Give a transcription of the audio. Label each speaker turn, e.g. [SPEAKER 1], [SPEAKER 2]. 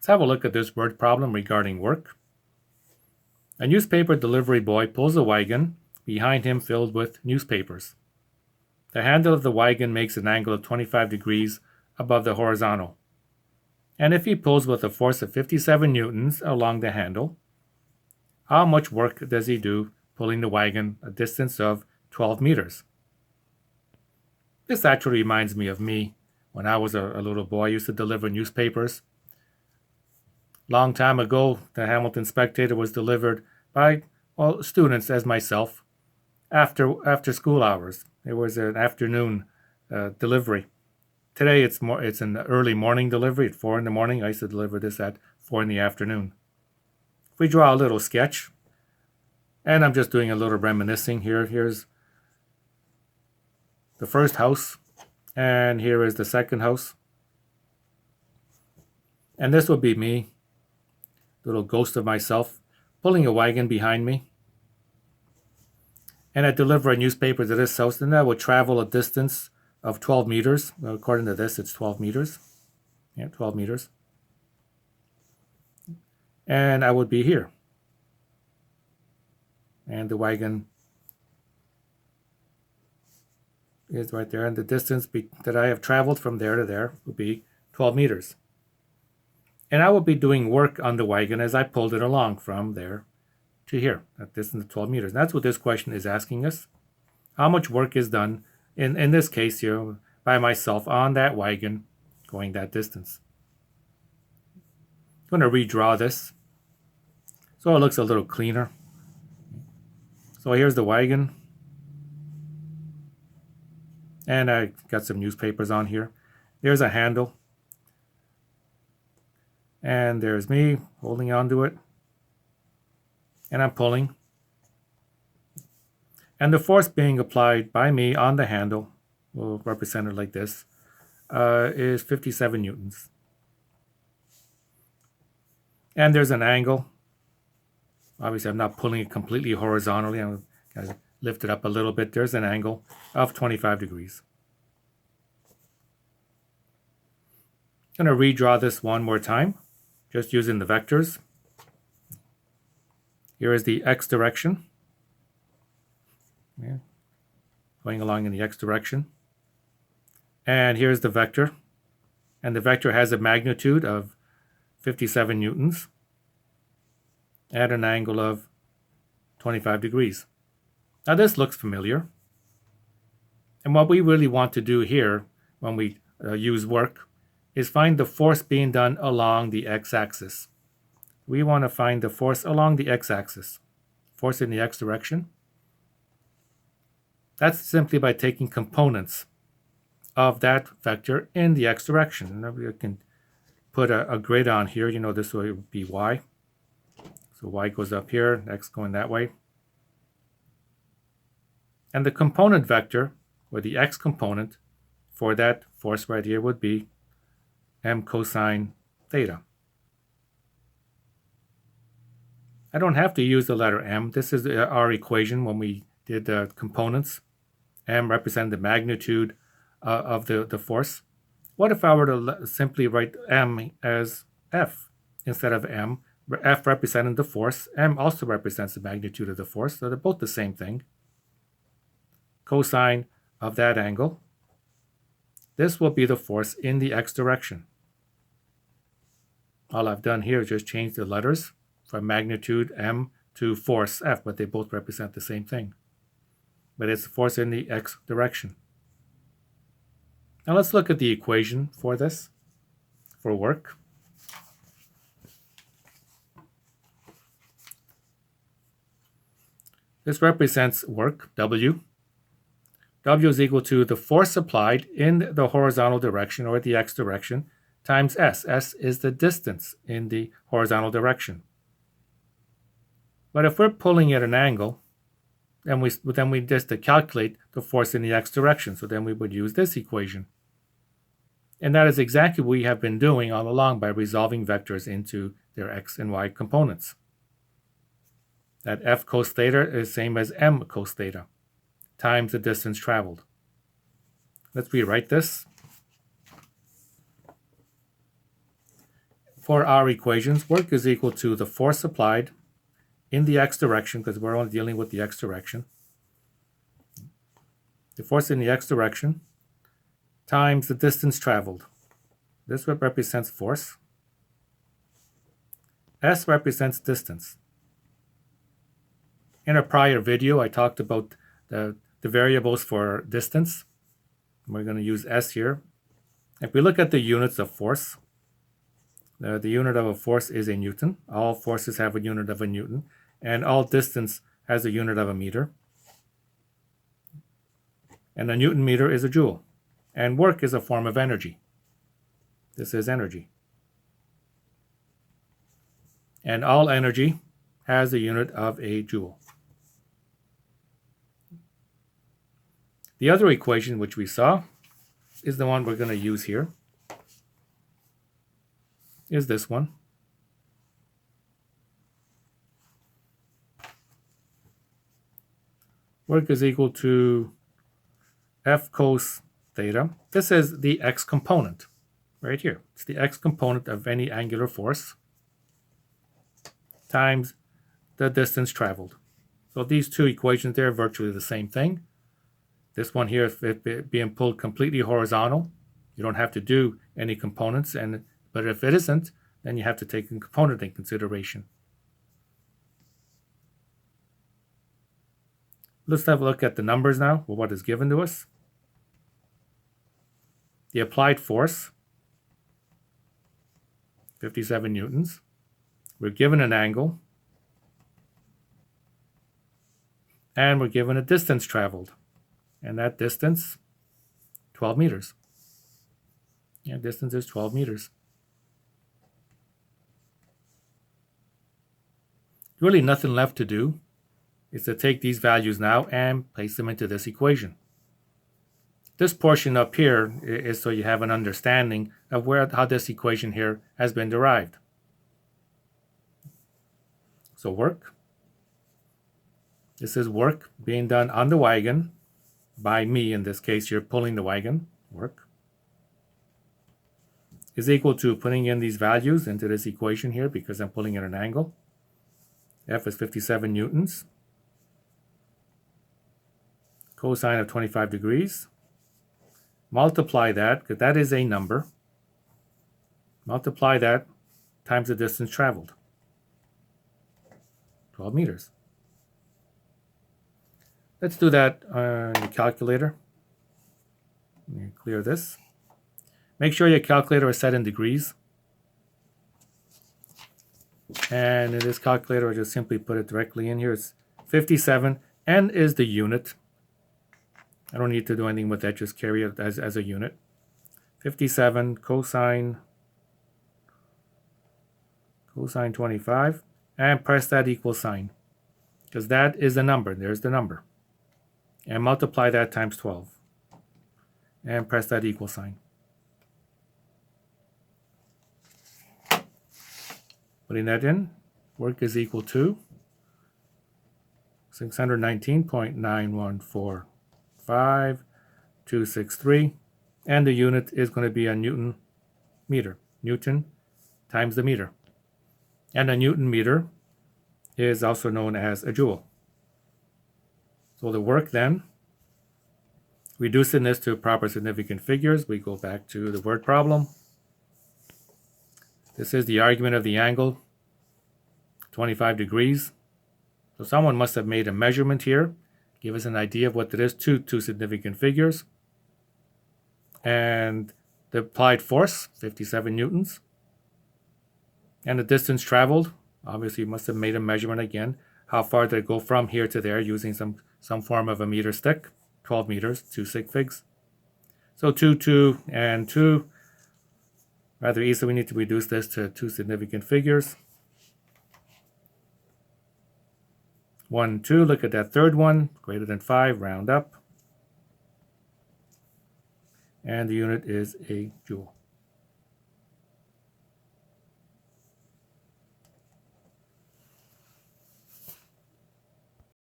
[SPEAKER 1] Let's have a look at this word problem regarding work. A newspaper delivery boy pulls a wagon behind him filled with newspapers. The handle of the wagon makes an angle of 25 degrees above the horizontal. And if he pulls with a force of 57 newtons along the handle, how much work does he do pulling the wagon a distance of 12 meters? This actually reminds me of me when I was a little boy. I used to deliver newspapers. Long time ago, the Hamilton Spectator was delivered by students as myself after school hours. It was an afternoon delivery. Today it's an early morning delivery at 4 in the morning. I used to deliver this at 4 in the afternoon. If we draw a little sketch, and I'm just doing a little reminiscing here. Here's the first house, and here is the second house. And this would be me, little ghost of myself, pulling a wagon behind me. And I deliver a newspaper to this house, and that would travel a distance of 12 meters. Well, according to this, it's 12 meters. Yeah, 12 meters. And I would be here. And the wagon is right there. And the distance that I have traveled from there to there would be 12 meters. And I would be doing work on the wagon as I pulled it along from there to here, that distance of 12 meters. And that's what this question is asking us. How much work is done, in this case here, by myself on that wagon going that distance? I'm going to redraw this so it looks a little cleaner. So here's the wagon. And I got some newspapers on here. There's a handle. And there's me holding onto it. And I'm pulling. And the force being applied by me on the handle, we'll represent it like this, is 57 newtons. And there's an angle. Obviously, I'm not pulling it completely horizontally. I'm going to lift it up a little bit. There's an angle of 25 degrees. I'm going to redraw this one more time, just using the vectors. Here is the x direction. Yeah. Going along in the x direction. And here's the vector. And the vector has a magnitude of 57 newtons at an angle of 25 degrees. Now this looks familiar. And what we really want to do here when we use work is find the force being done along the x-axis. We want to find the force along the x-axis. Force in the x direction. That's simply by taking components of that vector in the x direction. And we can put a grid on here. You know, this would be y. So y goes up here, x going that way. And the component vector, or the x component, for that force right here would be m cosine theta. I don't have to use the letter m. This is our equation when we did the components. M represented the magnitude of the force. What if I were to simply write m as f instead of m? F representing the force. M also represents the magnitude of the force, so they're both the same thing. Cosine of that angle. This will be the force in the x direction. All I've done here is just change the letters from magnitude m to force f, but they both represent the same thing. But it's the force in the x direction. Now let's look at the equation for this, for work. This represents work, W. W is equal to the force applied in the horizontal direction, or the x direction, times s. S is the distance in the horizontal direction. But if we're pulling at an angle, then we just calculate the force in the x direction. So then we would use this equation. And that is exactly what we have been doing all along by resolving vectors into their x and y components. That f cos theta is same as m cos theta times the distance traveled. Let's rewrite this. for our equations, work is equal to the force applied in the x direction, because we're only dealing with the x direction. The force in the x direction times the distance traveled. This represents force. S represents distance. In a prior video, I talked about the variables for distance. We're going to use S here. If we look at the units of force, the unit of a force is a Newton. All forces have a unit of a Newton, and all distance has a unit of a meter. And a Newton meter is a joule. And work is a form of energy. This is energy. And all energy has a unit of a joule. The other equation which we saw is the one we're going to use here, is this one. Work is equal to F cos theta. This is the x component right here. It's the x component of any angular force times the distance traveled. So these two equations there are virtually the same thing. This one here is being pulled completely horizontal. You don't have to do any components, but if it isn't, then you have to take a component in consideration. Let's have a look at the numbers now, or what is given to us. The applied force, 57 newtons. We're given an angle, and we're given a distance traveled. And that distance, 12 meters. Yeah, distance is 12 meters. Really nothing left to do is to take these values now and place them into this equation. This portion up here is so you have an understanding of how this equation here has been derived. So work. This is work being done on the wagon by me. In this case, you're pulling the wagon. Work is equal to putting in these values into this equation here because I'm pulling at an angle. F is 57 newtons. Cosine of 25 degrees. Multiply that, because that is a number. Multiply that times the distance traveled. 12 meters. Let's do that on the calculator. Let me clear this. Make sure your calculator is set in degrees. And in this calculator, I just simply put it directly in here. It's 57. N is the unit. I don't need to do anything with that, just carry it as a unit. 57 cosine 25, and press that equal sign, because that is the number. There's the number. And multiply that times 12. And press that equal sign. Putting that in, work is equal to 619.9145,263, and the unit is going to be a Newton meter. Newton times the meter. And a Newton meter is also known as a joule. So the work then, reducing this to proper significant figures, we go back to the word problem. This is the argument of the angle, 25 degrees. So someone must have made a measurement here, give us an idea of what it is, two significant figures. And the applied force, 57 newtons. And the distance traveled, obviously you must have made a measurement again. How far did it go from here to there using some form of a meter stick? 12 meters, 2 sig figs. So 2, 2, and 2. Rather easily, we need to reduce this to two significant figures. 1, 2, look at that third one, greater than 5, round up. And the unit is a joule.